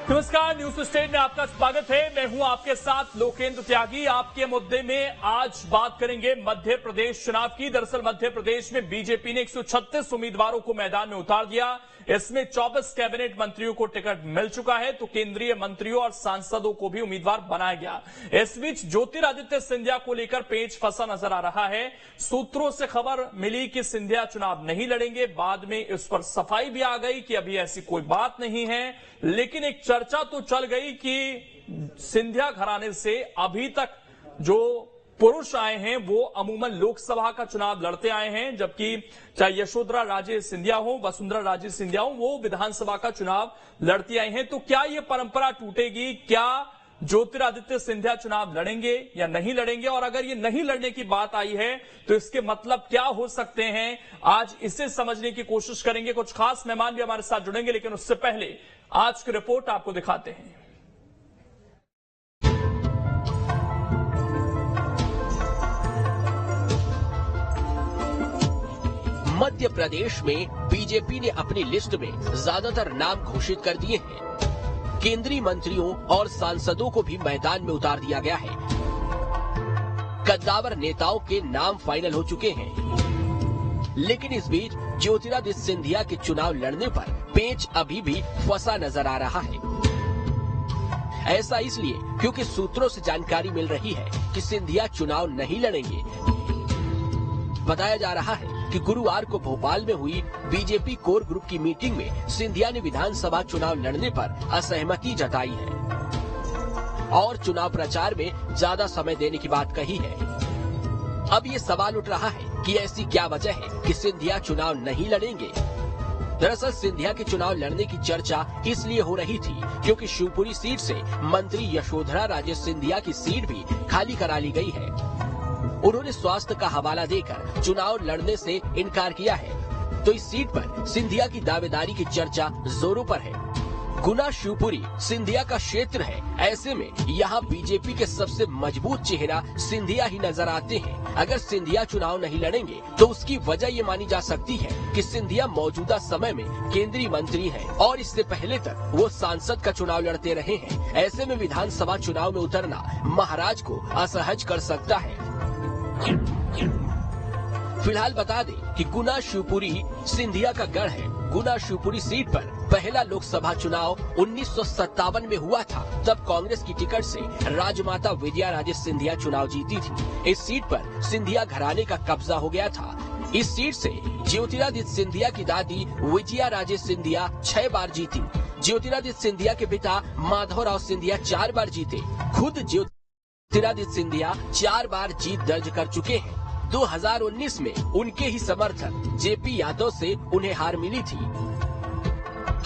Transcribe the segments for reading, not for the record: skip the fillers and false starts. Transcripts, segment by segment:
नमस्कार, news state में आपका स्वागत है। मैं हूं आपके साथ लोकेंद्र त्यागी। आपके मुद्दे में आज बात करेंगे मध्य प्रदेश चुनाव की। दरअसल मध्य प्रदेश में बीजेपी ने 136 उम्मीदवारों को मैदान में उतार दिया। इसमें 24 कैबिनेट मंत्रियों को टिकट मिल चुका है, तो केंद्रीय मंत्रियों और सांसदों को भी उम्मीदवार बनाया गया। इस बीच ज्योतिरादित्य सिंधिया को लेकर पेच फंसा नजर आ रहा है। सूत्रों से खबर मिली कि सिंधिया चुनाव नहीं लड़ेंगे। बाद में इस पर सफाई भी आ गई कि अभी ऐसी कोई बात नहीं है, लेकिन एक चर्चा तो चल गई कि सिंधिया घराने से अभी तक जो पुरुष आए हैं वो अमूमन लोकसभा का चुनाव लड़ते आए हैं, जबकि चाहे यशोधरा राजे सिंधिया हो, वसुंधरा राजे सिंधिया हो, वो विधानसभा का चुनाव लड़ती आई हैं। तो क्या ये परंपरा टूटेगी? क्या ज्योतिरादित्य सिंधिया चुनाव लड़ेंगे या नहीं लड़ेंगे? और अगर ये नहीं लड़ने की बात आई है तो इसके मतलब क्या हो सकते हैं? आज इसे समझने की कोशिश करेंगे। कुछ खास मेहमान भी हमारे साथ जुड़ेंगे, लेकिन उससे पहले आज की रिपोर्ट आपको दिखाते हैं। मध्य प्रदेश में बीजेपी ने अपनी लिस्ट में ज्यादातर नाम घोषित कर दिए हैं। केंद्रीय मंत्रियों और सांसदों को भी मैदान में उतार दिया गया है। कद्दावर नेताओं के नाम फाइनल हो चुके हैं, लेकिन इस बीच ज्योतिरादित्य सिंधिया के चुनाव लड़ने पर पेच अभी भी फंसा नजर आ रहा है। ऐसा इसलिए क्योंकि सूत्रों से जानकारी मिल रही है कि सिंधिया चुनाव नहीं लड़ेंगे। बताया जा रहा है कि गुरुवार को भोपाल में हुई बीजेपी कोर ग्रुप की मीटिंग में सिंधिया ने विधानसभा चुनाव लड़ने पर असहमति जताई है और चुनाव प्रचार में ज्यादा समय देने की बात कही है। अब ये सवाल उठ रहा है कि ऐसी क्या वजह है कि सिंधिया चुनाव नहीं लड़ेंगे। दरअसल सिंधिया के चुनाव लड़ने की चर्चा इसलिए हो रही थी क्योंकि शिवपुरी सीट से मंत्री यशोधरा राजे सिंधिया की सीट भी खाली करा ली गई है। उन्होंने स्वास्थ्य का हवाला देकर चुनाव लड़ने से इनकार किया है, तो इस सीट पर सिंधिया की दावेदारी की चर्चा जोरों पर है। गुना शिवपुरी सिंधिया का क्षेत्र है, ऐसे में यहाँ बीजेपी के सबसे मजबूत चेहरा सिंधिया ही नजर आते हैं। अगर सिंधिया चुनाव नहीं लड़ेंगे तो उसकी वजह ये मानी जा सकती है कि सिंधिया मौजूदा समय में केंद्रीय मंत्री हैं और इससे पहले तक वो सांसद का चुनाव लड़ते रहे हैं। ऐसे में विधानसभा चुनाव में उतरना महाराज को असहज कर सकता है। फिलहाल बता दें कि गुना शिवपुरी सिंधिया का गढ़ है। गुना शिवपुरी सीट पर पहला लोकसभा चुनाव 1957 में हुआ था। तब कांग्रेस की टिकट से राजमाता विजया राजे सिंधिया चुनाव जीती थी। इस सीट पर सिंधिया घराने का कब्जा हो गया था। इस सीट से ज्योतिरादित्य सिंधिया की दादी विजया राजे सिंधिया 6 बार जीती। ज्योतिरादित्य सिंधिया के पिता माधवराव सिंधिया 4 बार जीते। खुद ज्योतिरादित्य सिंधिया 4 बार जीत दर्ज कर चुके हैं। 2019 में उनके ही समर्थक जेपी यादव से उन्हें हार मिली थी।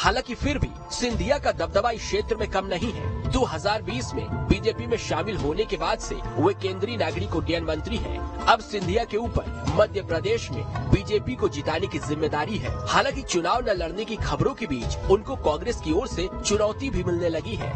हालांकि फिर भी सिंधिया का दबदबा इस क्षेत्र में कम नहीं है। 2020 में बीजेपी में शामिल होने के बाद से वे केंद्रीय नागरिक उड्डयन मंत्री हैं। अब सिंधिया के ऊपर मध्य प्रदेश में बीजेपी को जिताने की जिम्मेदारी है। हालांकि चुनाव न लड़ने की खबरों के बीच उनको कांग्रेस की ओर से चुनौती भी मिलने लगी है।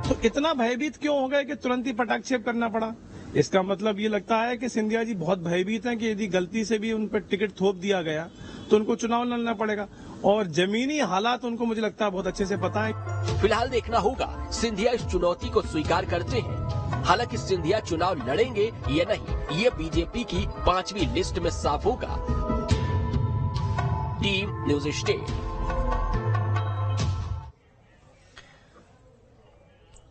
तो इतना भयभीत क्यों हो गए कि तुरंत ही पटाक्षेप करना पड़ा? इसका मतलब ये लगता है कि सिंधिया जी बहुत भयभीत हैं कि यदि गलती से भी उन पर टिकट थोप दिया गया तो उनको चुनाव लड़ना पड़ेगा, और जमीनी हालात उनको मुझे लगता है बहुत अच्छे से पता है। फिलहाल देखना होगा सिंधिया इस चुनौती को स्वीकार करते हैं। हालांकि सिंधिया चुनाव लड़ेंगे या नहीं, ये बीजेपी की 5वीं लिस्ट में साफ होगा। Team news state.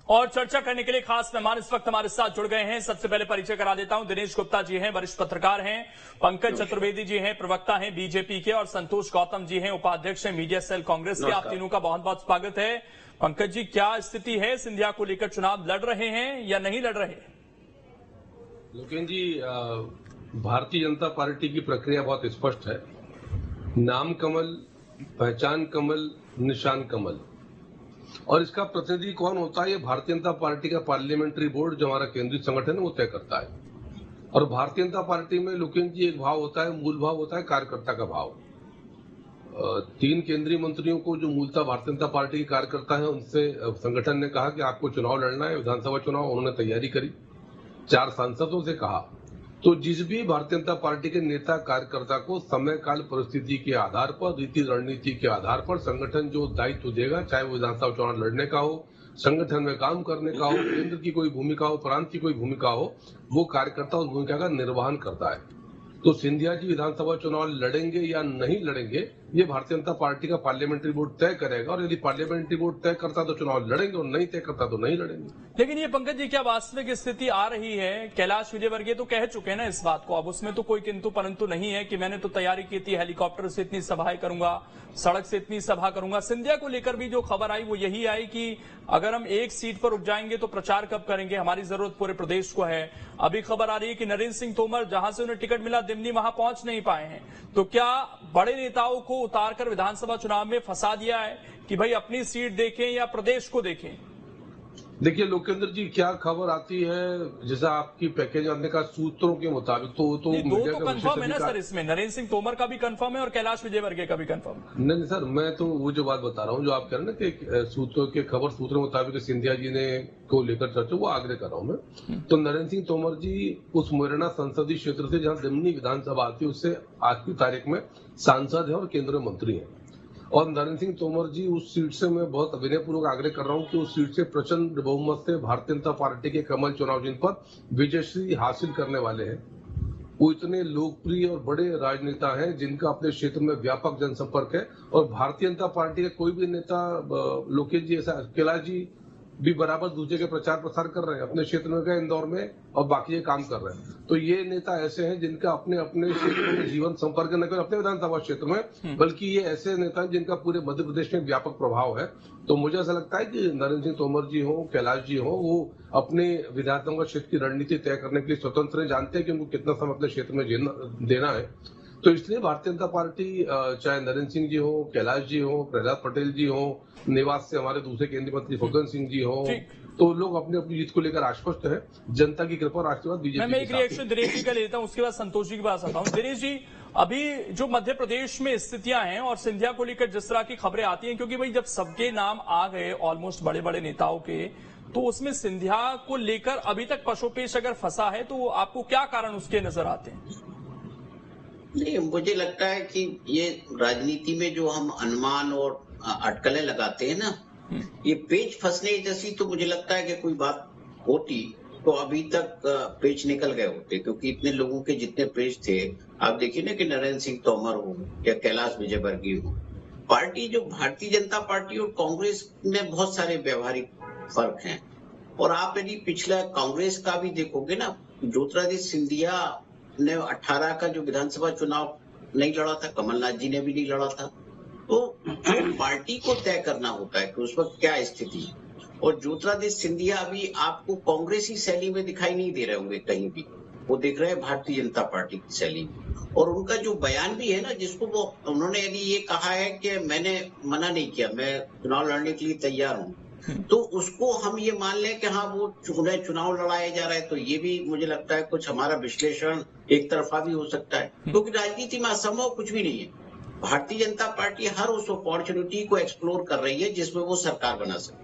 और चर्चा करने के लिए खास मेहमान इस वक्त हमारे साथ जुड़ गए हैं। सबसे पहले परिचय करा देता हूं। दिनेश गुप्ता जी हैं, वरिष्ठ पत्रकार हैं। पंकज चतुर्वेदी जी हैं, प्रवक्ता हैं बीजेपी के। और संतोष गौतम जी हैं, उपाध्यक्ष हैं मीडिया सेल कांग्रेस के। आप तीनों का बहुत बहुत स्वागत है। पंकज जी, क्या स्थिति है? सिंधिया को लेकर चुनाव लड़ रहे हैं या नहीं लड़ रहे? लोकेन जी, भारतीय जनता पार्टी की प्रक्रिया बहुत स्पष्ट है। नाम कमल, पहचान कमल, निशान कमल। और इसका प्रतिनिधि कौन होता है, ये भारतीय जनता पार्टी का पार्लियामेंट्री बोर्ड जो हमारा केंद्रीय संगठन है वो तय करता है। और भारतीय जनता पार्टी में लोकेन जी एक भाव होता है, मूल भाव होता है कार्यकर्ता का भाव। 3 केंद्रीय मंत्रियों को जो मूलतः भारतीय जनता पार्टी के कार्यकर्ता है, उनसे संगठन ने कहा कि आपको चुनाव लड़ना है, विधानसभा चुनाव। उन्होंने तैयारी करी। 4 सांसदों से कहा तो जिस भी भारतीय जनता पार्टी के नेता कार्यकर्ता को समय काल परिस्थिति के आधार पर, रीति रणनीति के आधार पर संगठन जो दायित्व देगा, चाहे वो विधानसभा चुनाव लड़ने का हो, संगठन में काम करने का हो, केंद्र की कोई भूमिका हो, प्रांत की कोई भूमिका हो, वो कार्यकर्ता उस भूमिका का निर्वहन करता है। तो सिंधिया जी विधानसभा चुनाव लड़ेंगे या नहीं लड़ेंगे, ये भारतीय जनता पार्टी का पार्लियामेंट्री बोर्ड तय करेगा, और यदि पार्लियामेंट्री बोर्ड तय करता तो चुनाव लड़ेंगे और नहीं तय करता तो नहीं लड़ेंगे। लेकिन ये पंकज जी, क्या वास्तविक स्थिति आ रही है? कैलाश विजयवर्गीय तो कह चुके हैं ना इस बात को, अब उसमें तो कोई किंतु परंतु नहीं है कि मैंने तो तैयारी की थी, हेलीकॉप्टर से इतनी सभाएं करूंगा, सड़क से इतनी सभा करूंगा। सिंधिया को लेकर भी जो खबर आई वो यही आई कि अगर हम एक सीट पर रुक जाएंगे तो प्रचार कब करेंगे, हमारी जरूरत पूरे प्रदेश को है। अभी खबर आ रही है कि नरेंद्र सिंह तोमर जहां से उन्हें टिकट मिला दिमनी वहां पहुंच नहीं पाए हैं। तो क्या बड़े नेताओं को उतारकर विधानसभा चुनाव में फंसा दिया है कि भाई अपनी सीट देखें या प्रदेश को देखें? देखिए लोकेंद्र जी, क्या खबर आती है, जैसा आपकी पैकेज आने का सूत्रों के मुताबिक तो दो तो कंफर्म है ना सर, इसमें नरेंद्र सिंह तोमर का भी कंफर्म है और कैलाश विजयवर्गीय का भी कंफर्म है। नहीं सर, मैं तो वो जो बात बता रहा हूँ, जो आप कह रहे हैं ना कि सूत्रों के खबर सूत्रों के मुताबिक सिंधिया जी ने को लेकर चर्चा, वो आग्रह कर रहा हूँ मैं। तो नरेंद्र सिंह तोमर जी उस मुरैना संसदीय क्षेत्र से जहाँ दिमनी विधानसभा आती है, उससे आज की तारीख में सांसद है और केंद्रीय मंत्री है। और नरेंद्र सिंह तोमर जी उस सीट से मैं बहुत विनयपूर्वक आग्रह कर रहा हूं कि उस सीट से प्रचंड बहुमत से भारतीय जनता पार्टी के कमल चुनाव चिन्ह पर विजयश्री हासिल करने वाले हैं। वो इतने लोकप्रिय और बड़े राजनेता हैं जिनका अपने क्षेत्र में व्यापक जनसंपर्क है, और भारतीय जनता पार्टी के कोई भी नेता, लोकेश जी ऐसा, कैलाश जी भी बराबर दूसरे के प्रचार प्रसार कर रहे हैं, अपने क्षेत्र में गए इंदौर में और बाकी ये काम कर रहे हैं। तो ये नेता ऐसे हैं जिनका अपने अपने क्षेत्र में जीवन संपर्क न केवल अपने विधानसभा क्षेत्र में, बल्कि ये ऐसे नेता हैं जिनका पूरे मध्य प्रदेश में व्यापक प्रभाव है। तो मुझे ऐसा लगता है कि नरेंद्र सिंह तोमर जी हो, कैलाश जी हो, वो अपने विधायकों का क्षेत्र की रणनीति तय करने के लिए स्वतंत्र है, जानते हैं कि उनको कितना समय अपने क्षेत्र में देना है। तो इसलिए भारतीय जनता पार्टी, चाहे नरेंद्र सिंह जी हो, कैलाश जी हो, प्रहलाद पटेल जी हो, निवास से हमारे दूसरे केंद्रीय मंत्री फग्गन सिंह जी हो, तो लोग अपनी अपनी जीत को लेकर आश्वस्त है। जनता की कृपा और आशीर्वाद बीजेपी। मैं एक रिएक्शन दिनेश जी का लेता हूं, उसके बाद संतोष जी के पास आता हूं। दिनेश जी, अभी जो मध्य प्रदेश में स्थितियां हैं और सिंधिया को लेकर जिस तरह की खबरें आती हैं, क्योंकि भाई जब सबके नाम आ गए ऑलमोस्ट बड़े बड़े नेताओं के, तो उसमें सिंधिया को लेकर अभी तक पशोपेश अगर फंसा है, तो आपको क्या कारण उसके नजर आते हैं? नहीं, मुझे लगता है कि ये राजनीति में जो हम अनुमान और अटकलें लगाते हैं ना, ये पेच फंसने जैसी तो मुझे लगता है कि कोई बात होती तो अभी तक पेच निकल गए होते, क्योंकि इतने लोगों के जितने पेच थे, आप देखिए ना कि नरेंद्र सिंह तोमर हो या कैलाश विजयवर्गीय हो, पार्टी जो भारतीय जनता पार्टी और कांग्रेस में बहुत सारे व्यवहारिक फर्क हैं। और आप यदि पिछला कांग्रेस का भी देखोगे ना, ज्योतिरादित्य सिंधिया ने 18 का जो विधानसभा चुनाव नहीं लड़ा था, कमलनाथ जी ने भी नहीं लड़ा था। तो जो पार्टी को तय करना होता है कि उस वक्त क्या स्थिति है, और ज्योतिरादित्य सिंधिया अभी आपको कांग्रेसी शैली में दिखाई नहीं दे रहे होंगे कहीं भी, वो दिख रहे हैं भारतीय जनता पार्टी की शैली में। और उनका जो बयान भी है ना, जिसको वो उन्होंने यदि ये कहा है कि मैंने मना नहीं किया, मैं चुनाव लड़ने के लिए तैयार हूँ, तो उसको हम ये मान लें कि हाँ वो चुनाव लड़ाया जा रहा है, तो ये भी मुझे लगता है कुछ हमारा विश्लेषण एक तरफा भी हो सकता है, क्योंकि राजनीति में असंभव कुछ भी नहीं है। भारतीय जनता पार्टी हर उस अपॉर्चुनिटी को एक्सप्लोर कर रही है जिसमें वो सरकार बना सकती है।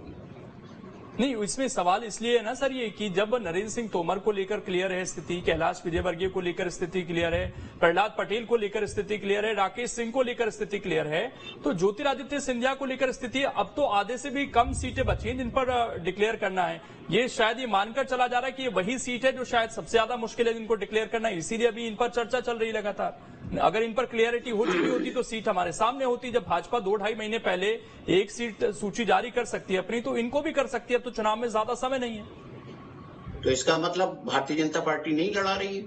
नहीं, इसमें सवाल इसलिए है ना सर ये कि जब नरेंद्र सिंह तोमर को लेकर क्लियर है स्थिति, कैलाश विजयवर्गीय को लेकर स्थिति क्लियर है, प्रहलाद पटेल को लेकर स्थिति क्लियर है, राकेश सिंह को लेकर स्थिति क्लियर है, तो ज्योतिरादित्य सिंधिया को लेकर स्थिति, अब तो आधे से भी कम सीटें बची हैं जिन पर डिक्लेयर करना है। ये शायद ये मानकर चला जा रहा है कि ये वही सीट है जो शायद सबसे ज्यादा मुश्किल है जिनको डिक्लेयर करना है, इसीलिए अभी इन पर चर्चा चल रही लगातार। अगर इन पर क्लियरिटी हो चुकी होती तो सीट हमारे सामने होती। जब भाजपा 2-2.5 महीने पहले एक सीट सूची जारी कर सकती है अपनी, तो इनको भी कर सकती है, तो चुनाव में ज्यादा समय नहीं है। तो इसका मतलब भारतीय जनता पार्टी नहीं लड़ा रही है,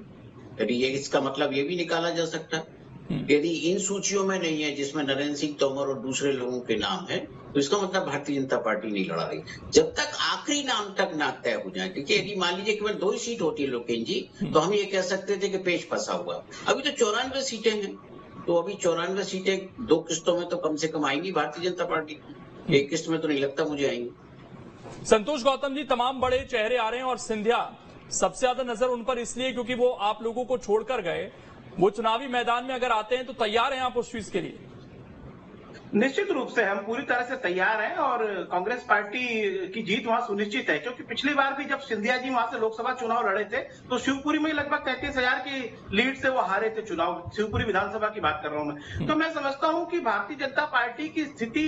यदि ये इसका मतलब ये भी निकाला जा सकता है। यदि इन सूचियों में नहीं है जिसमें नरेंद्र सिंह तोमर और दूसरे लोगों के नाम है, तो इसका मतलब भारतीय जनता पार्टी नहीं लड़ा रही। जब तक आखिरी नाम तक ना तय हो जाए, देखिए यदि मान लीजिए केवल 2 ही सीट होती है लोकेश जी, तो हम ये कह सकते थे कि पेच फंसा हुआ। अभी तो 94 सीटें हैं, तो अभी 94 सीटें 2 किस्तों में तो कम से कम आएंगी भारतीय जनता पार्टी, एक किस्त में तो नहीं लगता मुझे आएंगी। संतोष गौतम जी, तमाम बड़े चेहरे आ रहे हैं और सिंधिया सबसे ज्यादा नजर उन पर इसलिए क्योंकि वो आप लोगों को छोड़कर गए, वो चुनावी मैदान में अगर आते हैं तो तैयार हैं आप उस चीज के लिए? निश्चित रूप से हम पूरी तरह से तैयार हैं और कांग्रेस पार्टी की जीत वहां सुनिश्चित है, क्योंकि पिछली बार भी जब सिंधिया जी वहां से लोकसभा चुनाव लड़े थे तो शिवपुरी में लगभग 33,000 की लीड से वो हारे थे चुनाव। शिवपुरी विधानसभा की बात कर रहा हूं मैं। तो मैं समझता हूं कि भारतीय जनता पार्टी की स्थिति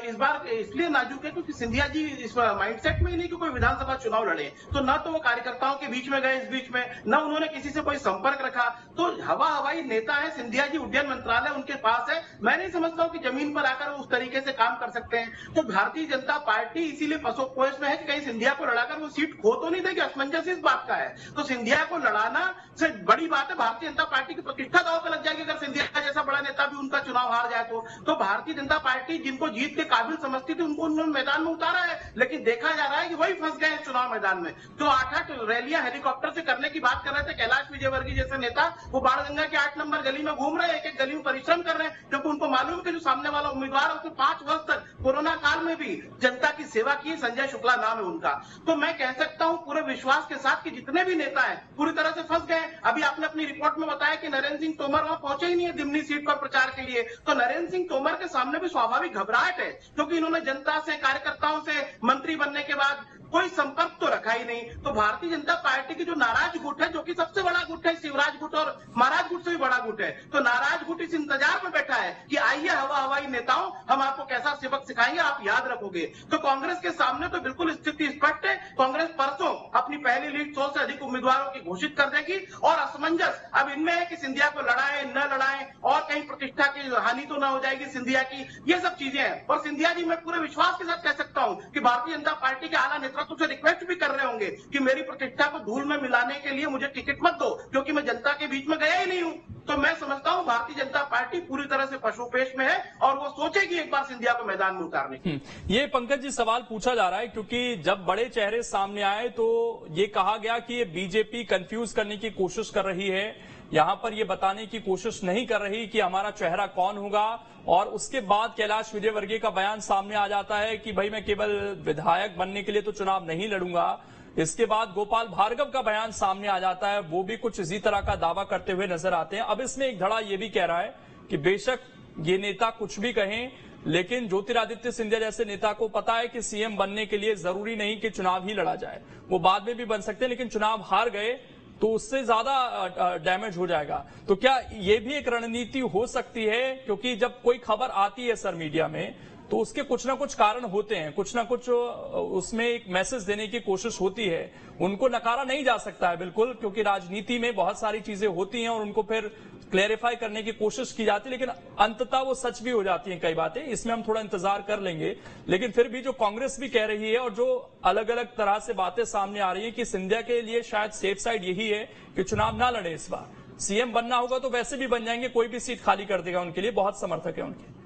इस बार इसलिए नाजुक है क्योंकि सिंधिया जी इस माइंडसेट में ही नहीं कि कोई विधानसभा चुनाव लड़े, तो न तो वो कार्यकर्ताओं के बीच में गए इस बीच में, न उन्होंने किसी से कोई संपर्क रखा। तो हवाई नेता है सिंधिया जी, उड्डयन मंत्रालय उनके पास है। मैं नहीं समझता हूं कि जमीन पर आकर वो उस तरीके से काम कर सकते हैं। तो भारतीय जनता पार्टी इसीलिए पसोपेश में है कि कहीं सिंधिया को लड़ाकर वो सीट खो तो नहीं देगी। असमंजस इस बात का है, तो सिंधिया को लड़ाना से बड़ी बात है भारतीय जनता पार्टी की प्रतिष्ठा दांव पे लग जाएगी अगर सिंधिया जैसा बड़ा नेता भी उनका चुनाव हार जाए तो भारतीय जनता पार्टी जिनको जीत के काबिल समझती थी उनको उन्होंने मैदान में उतारा है, लेकिन देखा जा रहा है कि वही फंस गए चुनाव मैदान में। तो 8-8 रैलियां हेलीकॉप्टर से करने की बात कर रहे थे कैलाश विजयवर्गीय जैसे नेता, वो बाणगंगा के 8 नंबर गली में घूम रहे हैं, एक गली में परिश्रम कर रहे हैं, क्योंकि उनको मालूम है कि जो सामने वाला उम्मीदवार है उसने 5 वर्ष तक कोरोना काल में भी जनता की सेवा की। संजय शुक्ला नाम है उनका। तो मैं कह सकता हूं पूरे विश्वास के साथ कि जितने भी नेता हैं पूरी तरह से फंस गए। अभी आपने अपनी रिपोर्ट में बताया कि नरेंद्र सिंह तोमर वहां पहुंचे ही नहीं है दिमनी सीट पर प्रचार के लिए, तो नरेंद्र सिंह तोमर के सामने भी स्वाभाविक घबराहट है, क्योंकि इन्होंने जनता से, कार्यकर्ताओं से मंत्री बनने के बाद कोई संपर्क तो रखा ही नहीं। तो भारतीय जनता पार्टी की जो नाराज गुट है, जो कि सबसे बड़ा गुट है, शिवराज गुट और महाराज गुट से भी बड़ा गुट है, तो नाराज गुट इस इंतजार में बैठा है कि आइए हवाई नेताओं, हम आपको कैसा सबक सिखाएंगे, आप याद रखोगे। तो कांग्रेस के सामने तो बिल्कुल स्थिति स्पष्ट है। कांग्रेस परसों अपनी पहली लीड 100 से अधिक उम्मीदवारों की घोषित कर देगी और असमंजस अब इनमें है कि सिंधिया को लड़ाएं न लड़ाएं और कहीं प्रतिष्ठा की हानि तो न हो जाएगी सिंधिया की, ये सब चीजें हैं। और सिंधिया जी मैं पूरे विश्वास के साथ कह सकता हूं कि भारतीय जनता पार्टी के आला नेतृत्व से रिक्वेस्ट भी कर रहे होंगे कि मेरी प्रतिष्ठा को धूल में मिलाने के लिए मुझे टिकट मत दो, क्योंकि मैं जनता के बीच में गया ही नहीं हूं। तो मैं समझता हूं भारतीय जनता पार्टी पूरी तरह से पशुपेश में है और वो सोचेगी एक बार सिंधिया को मैदान में उतारने की। ये पंकज जी सवाल पूछा जा रहा है क्योंकि जब बड़े चेहरे सामने आए तो ये कहा गया कि ये बीजेपी कंफ्यूज करने की कोशिश कर रही है, यहां पर ये बताने की कोशिश नहीं कर रही कि हमारा चेहरा कौन होगा। और उसके बाद कैलाश विजयवर्गीय का बयान सामने आ जाता है कि भाई मैं केवल विधायक बनने के लिए तो चुनाव नहीं लड़ूंगा। इसके बाद गोपाल भार्गव का बयान सामने आ जाता है, वो भी कुछ इसी तरह का दावा करते हुए नजर आते हैं। अब इसमें एक धड़ा ये भी कह रहा है कि बेशक ये नेता कुछ भी कहें, लेकिन ज्योतिरादित्य सिंधिया जैसे नेता को पता है कि सीएम बनने के लिए जरूरी नहीं कि चुनाव ही लड़ा जाए, वो बाद में भी बन सकते हैं, लेकिन चुनाव हार गए तो उससे ज्यादा डैमेज हो जाएगा। तो क्या ये भी एक रणनीति हो सकती है, क्योंकि जब कोई खबर आती है सर मीडिया में तो उसके कुछ ना कुछ कारण होते हैं, कुछ ना कुछ उसमें एक मैसेज देने की कोशिश होती है, उनको नकारा नहीं जा सकता है बिल्कुल, क्योंकि राजनीति में बहुत सारी चीजें होती हैं और उनको फिर क्लेरिफाई करने की कोशिश की जाती है, लेकिन अंततः वो सच भी हो जाती हैं कई बातें। इसमें हम थोड़ा इंतजार कर लेंगे, लेकिन फिर भी जो कांग्रेस भी कह रही है और जो अलग अलग तरह से बातें सामने आ रही है कि सिंधिया के लिए शायद सेफ साइड यही है कि चुनाव ना लड़े इस बार, सीएम बनना होगा तो वैसे भी बन जाएंगे, कोई भी सीट खाली कर देगा उनके लिए, बहुत समर्थक है उनके।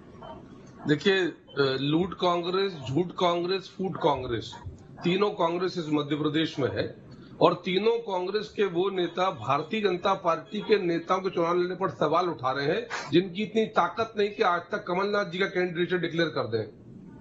देखिए, लूट कांग्रेस, झूठ कांग्रेस, फूट कांग्रेस, तीनों कांग्रेस इस मध्य प्रदेश में है और तीनों कांग्रेस के वो नेता भारतीय जनता पार्टी के नेताओं के चुनाव लड़ने पर सवाल उठा रहे हैं जिनकी इतनी ताकत नहीं कि आज तक कमलनाथ जी का कैंडिडेट डिक्लेयर कर दें।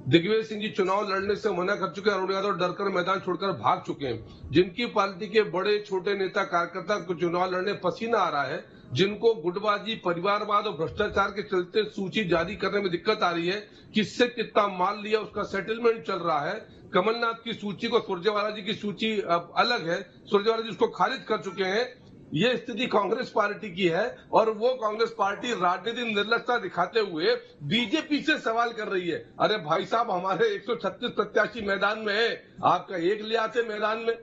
दिग्विजय सिंह जी चुनाव लड़ने से मना कर चुके हैं, अरुण यादव डरकर मैदान छोड़कर भाग चुके हैं। जिनकी पार्टी के बड़े छोटे नेता कार्यकर्ता को चुनाव लड़ने पसीना आ रहा है, जिनको गुटबाजी, परिवारवाद और भ्रष्टाचार के चलते सूची जारी करने में दिक्कत आ रही है, किससे कितना माल लिया उसका सेटलमेंट चल रहा है। कमलनाथ की सूची को सुरजेवाला जी की सूची अलग है, सुरजेवाला जी उसको खारिज कर चुके हैं। ये स्थिति कांग्रेस पार्टी की है और वो कांग्रेस पार्टी राजनीतिक निर्लजता दिखाते हुए बीजेपी से सवाल कर रही है, अरे भाई साहब हमारे 136 प्रत्याशी मैदान में है, आपका एक ले आते मैदान में।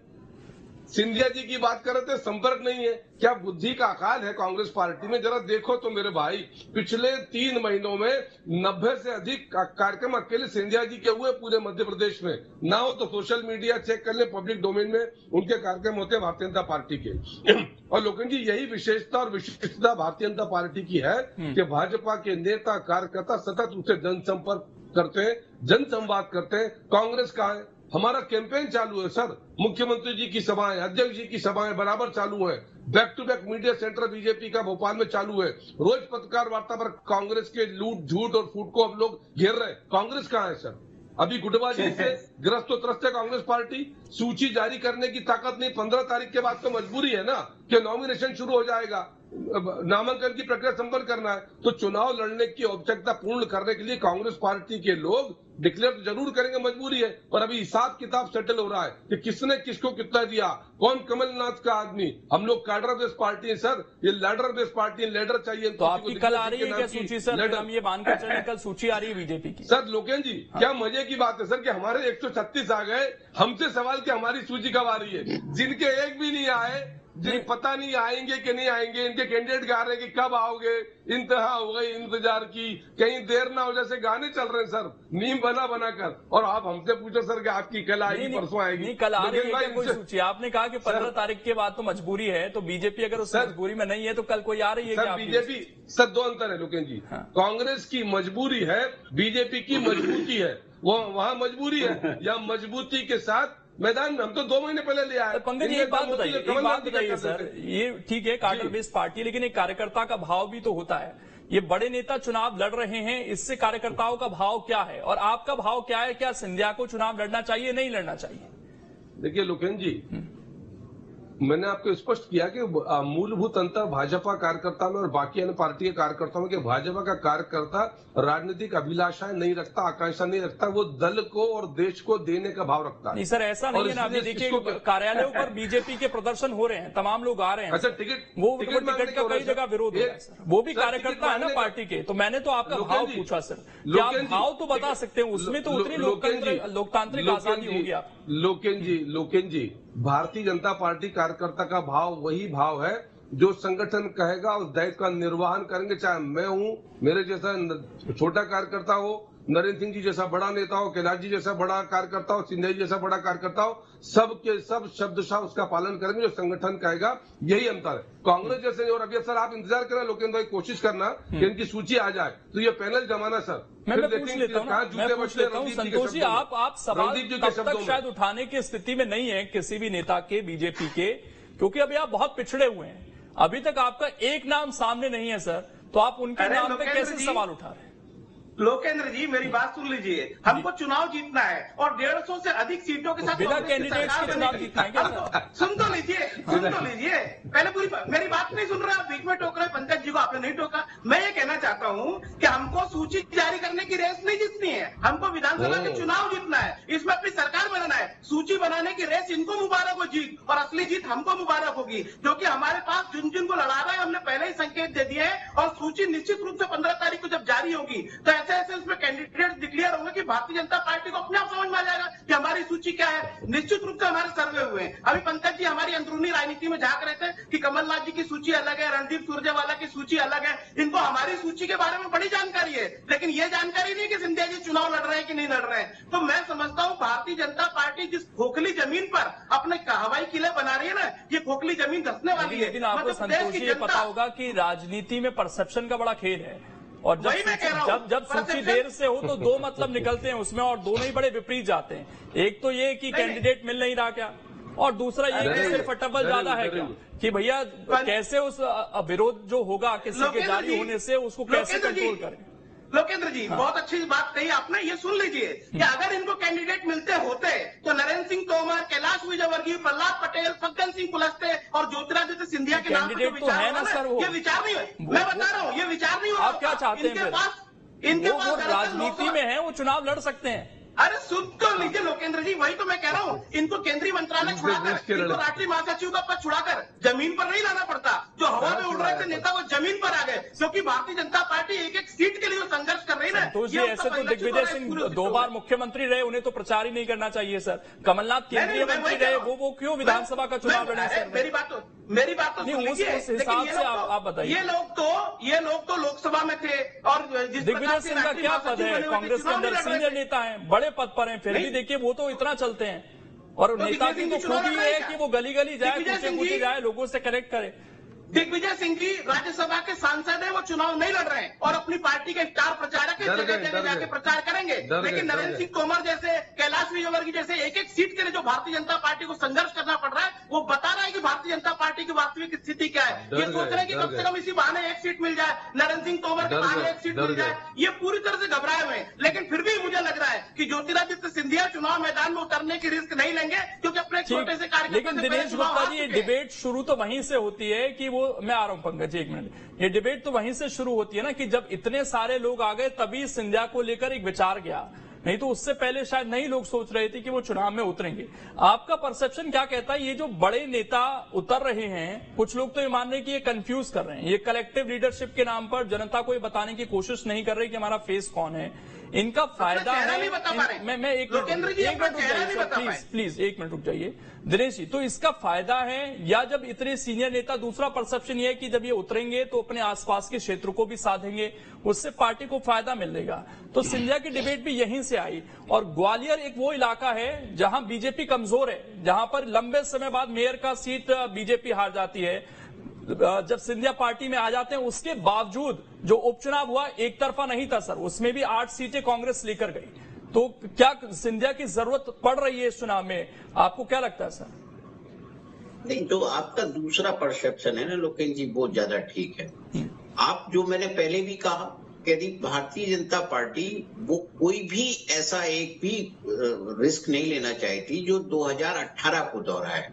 सिंधिया जी की बात कर रहे थे, संपर्क नहीं है, क्या बुद्धि का अकाल है कांग्रेस पार्टी में? जरा देखो तो मेरे भाई, पिछले 3 महीनों में 90 से अधिक कार्यक्रम अकेले सिंधिया जी के हुए पूरे मध्य प्रदेश में। ना हो तो सोशल मीडिया चेक कर ले, पब्लिक डोमेन में उनके कार्यक्रम होते हैं भारतीय जनता पार्टी के। और लोकेश जी, यही विशेषता और विशिष्टता भारतीय जनता पार्टी की है कि भाजपा के नेता कार्यकर्ता सतत रूप से जनसंपर्क करते हैं, जनसंवाद करते हैं। कांग्रेस कहाँ है? हमारा कैंपेन चालू है सर, मुख्यमंत्री जी की सभाएं, अध्यक्ष जी की सभाएं बराबर चालू है, back to back media center BJP का भोपाल में चालू है, रोज पत्रकार वार्ता पर कांग्रेस के लूट, झूठ और फूट को अब लोग घेर रहे हैं। कांग्रेस कहाँ है सर? अभी गुटबाजी से ग्रस्त तो त्रस्त है कांग्रेस पार्टी, सूची जारी करने की ताकत नहीं। 15 तारीख के बाद तो मजबूरी है ना कि नॉमिनेशन शुरू हो जाएगा। नामांकन की प्रक्रिया संपन्न करना है। तो चुनाव लड़ने की औपचारिकता पूर्ण करने के लिए कांग्रेस पार्टी के लोग डिक्लेयर तो जरूर करेंगे, मजबूरी है, पर अभी हिसाब किताब सेटल हो रहा है कि किसने किसको कितना दिया, कौन कमलनाथ का आदमी। हम लोग कैडर बेस्ड पार्टी है सर, ये लीडर बेस्ड पार्टी है, लीडर चाहिए। तो आपकी कल आ रही है क्या सूची सर? हम ये मानकर चले कल सूची आ रही है बीजेपी की। सर लोकेन जी, क्या मजे की बात है सर कि हमारे 136 आ गए, हमसे सवाल कि हमारी सूची कब आ रही है। जिनके एक भी नहीं आए, जिन पता नहीं आएंगे कि नहीं आएंगे, इनके कैंडिडेट गा रहे हैं कि कब आओगे, इंतहा हो गई इंतजार की, कहीं देर ना हो, जैसे गाने चल रहे हैं सर नीम बना बनाकर। और आप हमसे पूछो सर कि आपकी कल आएगी परसों आएगी? नहीं, कल आ रही है कोई सूची? आपने कहा कि 15 तारीख के बाद तो मजबूरी है, तो बीजेपी अगर उस मजबूरी में नहीं है तो कल कोई आ रही है सर? बीजेपी सर दो अंतर है लोकेन जी। कांग्रेस की मजबूरी है, बीजेपी की मजबूती है। वो वहाँ मजबूरी है या मजबूती के साथ मैदान में हम तो 2 महीने पहले ले आए। पंकज जी एक बात बताइए सर, ये ठीक है कार्डर बेस्ड पार्टी, लेकिन एक कार्यकर्ता का भाव भी तो होता है। ये बड़े नेता चुनाव लड़ रहे हैं, इससे कार्यकर्ताओं का भाव क्या है और आपका भाव क्या है? क्या सिंधिया को चुनाव लड़ना चाहिए, नहीं लड़ना चाहिए? देखिए लोकेन जी, मैंने आपको स्पष्ट किया कि मूलभूत अंतर भाजपा कार्यकर्ता में और बाकी अन्य पार्टी के कार्यकर्ताओं में कि भाजपा का कार्यकर्ता राजनीतिक अभिलाषाएं नहीं रखता, आकांक्षा नहीं रखता, वो दल को और देश को देने का भाव रखता है। नहीं सर, ऐसा नहीं है ना। अभी देखिए कार्यालयों पर बीजेपी के प्रदर्शन हो रहे हैं, तमाम लोग आ रहे हैं। अच्छा टिकट का कई जगह विरोध हो रहा है सर, वो भी कार्यकर्ता है ना पार्टी के। तो मैंने तो आपका भाव पूछा सर, क्या आप भाव तो बता सकते हैं? उसमें तो उतनी लोकतांत्रिक आजादी होगी। आप लोकेन जी, भारतीय जनता पार्टी कार्यकर्ता का भाव वही भाव है जो संगठन कहेगा उस दायित्व का निर्वहन करेंगे, चाहे मैं हूं, मेरे जैसा छोटा कार्यकर्ता हो, नरेंद्र सिंह जी जैसा बड़ा नेता हो, कैलाश जी जैसा बड़ा कार्यकर्ता हो, सिंधिया जी जैसा बड़ा कार्यकर्ता हो, सब के सब शब्दशः उसका पालन करेंगे जो संगठन कहेगा। यही अंतर है कांग्रेस जैसे। और अभी सर आप इंतजार करना लोकेंद्र भाई, कोशिश करना कि इनकी सूची आ जाए तो ये पैनल जमाना सर। मैं पूछ लेता हूँ संतोष जी, आप सवाल तब तक शायद उठाने की स्थिति में नहीं है किसी भी नेता के, बीजेपी के, क्योंकि अभी आप बहुत पिछड़े हुए हैं। अभी तक आपका एक नाम सामने नहीं है सर, तो आप उनके नाम पे कैसे सवाल उठा रहे हैं? लोकेंद्र जी मेरी बात सुन लीजिए, हमको चुनाव जीतना है और 150 से अधिक सीटों के साथ बिना कैंडिडेट्स के चुनाव जीतना है क्या सर? सुन तो लीजिए पहले पूरी मेरी बात नहीं सुन रहे आप, बीच में टोक रहे पंकज जी को, आपने नहीं टोका। मैं ये कहना चाहता हूँ कि हमको सूची जारी करने की रेस नहीं जीतनी है, हमको विधानसभा के चुनाव जीतना है, इसमें अपनी सरकार बनाना है। सूची बनाने की रेस इनको मुबारक हो जीत, और असली जीत हमको मुबारक होगी, क्योंकि हमारे पास जिन को लड़ा रहा है हमने पहले ही संकेत दे दिए हैं। और सूची निश्चित रूप से 15 तारीख को जब जारी होगी तो ऐसे उसमें कैंडिडेट डिक्लेयर होंगे कि भारतीय जनता पार्टी को अपने आप समझ में आ जाएगा कि हमारी सूची क्या है। निश्चित रूप से हमारे सर्वे हुए हैं। अभी पंकज जी हमारी अंदरूनी राजनीति में झांक रहे थे कि कमलनाथ जी की सूची अलग है, रणदीप सुरजेवाला की सूची अलग है। इनको हमारी सूची के बारे में बड़ी जानकारी है, लेकिन ये जानकारी नहीं कि सिंधिया जी चुनाव लड़ रहे हैं कि नहीं लड़ रहे हैं। तो मैं समझता हूँ भारतीय जनता पार्टी जिस खोखली जमीन पर अपने हवाई किले बना रही है ना, ये खोखली जमीन धंसने वाली है। लेकिन आपको संतोष ये पता होगा कि राजनीति में परसेप्शन का बड़ा खेल है, और जब सूची देर से हो तो 2 मतलब निकलते हैं उसमें, और दोनों ही बड़े विपरीत जाते हैं। एक तो ये कि कैंडिडेट मिल नहीं रहा क्या, और दूसरा ये कि सिर्फ टबल ज्यादा है क्या, कि भैया कैसे उस विरोध जो होगा किसी के जारी होने से उसको कैसे कंट्रोल करें। लोकेंद्र जी बहुत अच्छी बात कही आपने, ये सुन लीजिए कि अगर इनको कैंडिडेट मिलते होते तो नरेंद्र सिंह तोमर, कैलाश विजयवर्गीय, प्रहलाद पटेल, फग्गन सिंह कुलस्ते और ज्योतिरादित्य सिंधिया के नाम पे तो है ना सर, ये विचार नहीं है। मैं बता रहा हूँ ये विचार नहीं होगा। आप क्या चाहते हैं? इनके पास राजनीति में है, वो चुनाव लड़ सकते हैं। अरे सुन तो लीजिए लोकेंद्र जी, वही तो मैं कह रहा हूँ। इनको केंद्रीय मंत्रालय छुड़ाकर, इनको राष्ट्रीय महासचिव का पद छुड़ाकर जमीन पर नहीं लाना पड़ता। जो हवा में उड़ रहे थे नेता वो जमीन पर आ गए, क्योंकि भारतीय जनता पार्टी एक सीट के लिए संघर्ष कर रही है। तो जी ऐसे तो दिग्विजय सिंह 2 बार मुख्यमंत्री रहे, उन्हें तो प्रचार ही नहीं करना चाहिए सर। कमलनाथ केंद्रीय मंत्री रहे, वो क्यों विधानसभा का चुनाव लड़े सर? मेरी बात तो सुन लीजिए। उस हिसाब से आप बताइए। ये लोग तो लोकसभा में थे, और दिग्विजय सिंह का क्या पद है कांग्रेस के अंदर? सीनियर नेता है, बड़े पद पर हैं, फिर भी देखिए वो तो इतना चलते हैं। और नेता की तो खूबी है कि वो गली गली जाए, पूछे जाए, लोगों से कनेक्ट करे। दिग्विजय सिंह जी राज्यसभा के सांसद है, वो चुनाव नहीं लड़ रहे हैं और अपनी पार्टी के स्टार प्रचारक है, जगह जगह जाके प्रचार करेंगे। लेकिन नरेंद्र सिंह तोमर जैसे, कैलाश विजयवर्गीय जैसे एक सीट के लिए जो भारतीय जनता पार्टी को संघर्ष करना पड़ रहा है, वो बता रहा है कि भारतीय जनता पार्टी की वास्तविक स्थिति क्या है। ये सोच रहे हैं कि कम से कम इसी बहाने 1 सीट मिल जाए, नरेंद्र सिंह तोमर के बहाने 1 सीट मिल जाए। ये पूरी तरह से घबराए हुए हैं। लेकिन फिर भी मुझे लग रहा है कि ज्योतिरादित्य सिंधिया चुनाव मैदान में उतरने की रिस्क नहीं लेंगे, क्योंकि अपने छोटे से कार्यक्रम। लेकिन दिनेश गुप्ता जी, डिबेट शुरू तो वहीं से होती है कि वो मैं आ रहा हूं पंकज जी, एक मिनट। ये डिबेट तो वहीं से शुरू होती है ना कि जब इतने सारे लोग आ गए तभी सिंधिया को लेकर एक विचार गया, नहीं तो उससे पहले शायद नहीं लोग सोच रहे थे कि वो चुनाव में उतरेंगे। आपका परसेप्शन क्या कहता है, ये जो बड़े नेता उतर रहे हैं, कुछ लोग तो ये मान रहे हैं कि ये कंफ्यूज कर रहे हैं, ये कलेक्टिव लीडरशिप के नाम पर जनता को ये बताने की कोशिश नहीं कर रहे कि हमारा फेस कौन है, इनका फायदा है। मैं एक मिनट प्लीज एक मिनट रुक जाइए दिनेश जी। तो इसका फायदा है या जब इतने सीनियर नेता, दूसरा परसेप्शन ये है कि जब ये उतरेंगे तो अपने आसपास के क्षेत्र को भी साधेंगे, उससे पार्टी को फायदा मिलेगा। तो सिंधिया की डिबेट भी यहीं से आई। और ग्वालियर एक वो इलाका है जहां बीजेपी कमजोर है, जहां पर लंबे समय बाद मेयर का सीट बीजेपी हार जाती है। जब सिंधिया पार्टी में आ जाते हैं उसके बावजूद जो उपचुनाव हुआ एक तरफा नहीं था सर, उसमें भी 8 सीटें कांग्रेस लेकर गई। तो क्या सिंधिया की जरूरत पड़ रही है इस चुनाव में, आपको क्या लगता है सर? नहीं, जो आपका दूसरा परसेप्शन है ना लोकेन जी, बहुत ज्यादा ठीक है। आप जो मैंने पहले भी कहा, यदि भारतीय जनता पार्टी वो कोई भी ऐसा एक भी रिस्क नहीं लेना चाहती जो 2018 को दोहराए।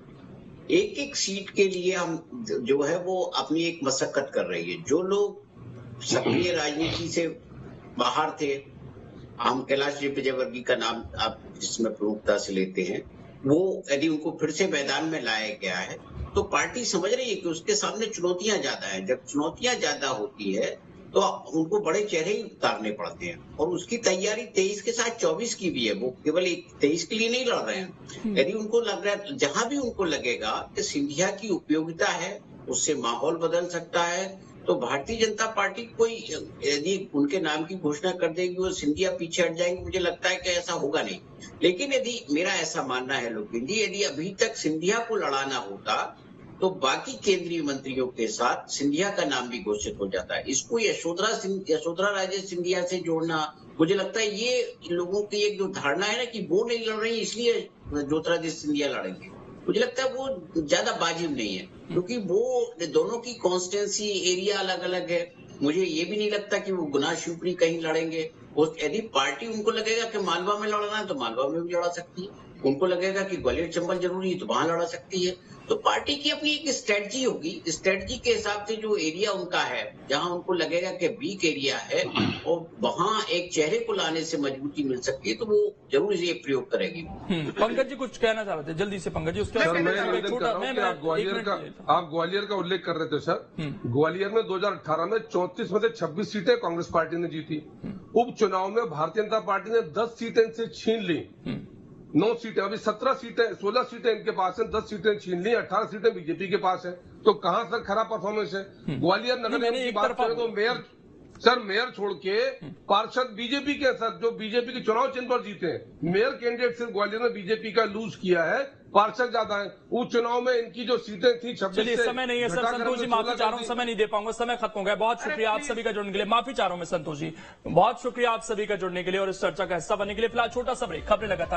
एक एक सीट के लिए हम जो है वो अपनी एक मशक्कत कर रही है। जो लोग सक्रिय राजनीति से बाहर थे, हम कैलाश विजयवर्गीय का नाम आप जिसमें प्रमुखता से लेते हैं, वो यदि उनको फिर से मैदान में लाया गया है तो पार्टी समझ रही है कि उसके सामने चुनौतियां ज्यादा है। जब चुनौतियां ज्यादा होती है तो उनको बड़े चेहरे ही उतारने पड़ते हैं, और उसकी तैयारी 23 के साथ 24 की भी है। वो केवल 23 के लिए नहीं लड़ रहे हैं। यदि उनको लग रहा है, जहां भी उनको लगेगा कि सिंधिया की उपयोगिता है, उससे माहौल बदल सकता है, तो भारतीय जनता पार्टी कोई यदि उनके नाम की घोषणा कर देगी वो सिंधिया पीछे हट जाएंगे, मुझे लगता है कि ऐसा होगा नहीं। लेकिन यदि मेरा ऐसा मानना है लोकेन जी, यदि अभी तक सिंधिया को लड़ाना होता तो बाकी केंद्रीय मंत्रियों के साथ सिंधिया का नाम भी घोषित हो जाता है। इसको यशोधरा राजे सिंधिया से जोड़ना, मुझे लगता है ये लोगों की एक जो धारणा है ना कि वो नहीं लड़ रही इसलिए ज्योतिरादित्य सिंधिया लड़ेंगे, मुझे लगता है वो ज्यादा वाजिब नहीं है, क्योंकि वो दोनों की कॉन्स्टिट्यूंसी एरिया अलग अलग है। मुझे ये भी नहीं लगता कि वो गुना शिवपुरी कहीं लड़ेंगे। यदि पार्टी उनको लगेगा कि मालवा में लड़ना है तो मालवा में भी लड़ा सकती है, उनको लगेगा कि ग्वालियर चंबल जरूरी है तो वहां लड़ा सकती है। तो पार्टी की अपनी एक स्ट्रेटजी होगी, स्ट्रेटजी के हिसाब से जो एरिया उनका है, जहां उनको लगेगा कि वीक एरिया है और वहां एक चेहरे को लाने से मजबूती मिल सकती है, तो वो जरूर ये प्रयोग करेगी। पंकज जी कुछ कहना चाह रहे थे जल्दी से पंकज जी, उसके आप ग्वालियर का उल्लेख कर रहे थे सर। ग्वालियर में 2018 में 34 में से 26 सीटें कांग्रेस पार्टी ने जीती। उपचुनाव में भारतीय जनता पार्टी ने 10 सीटें इनसे छीन ली, 9 सीटें, अभी 16 सीटें इनके पास हैं, 10 सीटें छीन ली, 18 सीटें बीजेपी के पास है। तो कहां सर खराब परफॉर्मेंस है? ग्वालियर नगर निगम की बात करें तो मेयर छोड़ के पार्षद बीजेपी के सर, जो बीजेपी के चुनाव चिन्ह पर जीते हैं, मेयर कैंडिडेट सिर्फ ग्वालियर में बीजेपी का लूज किया है, पार्षद ज्यादा है। उस चुनाव में इनकी जो सीटें थी 26 से, समय नहीं है सर, संतोष जी माफी चाह रहा हूं, समय नहीं दे पाऊंगा, समय खत्म हो गया। बहुत शुक्रिया आप सभी का जुड़ने के लिए, माफी चाह रहा हूं मैं संतोष जी, बहुत शुक्रिया आप सभी का जुड़ने के लिए और इस चर्चा का हिस्सा बनने के लिए। फिलहाल छोटा सा ब्रेक, खबरें लगातार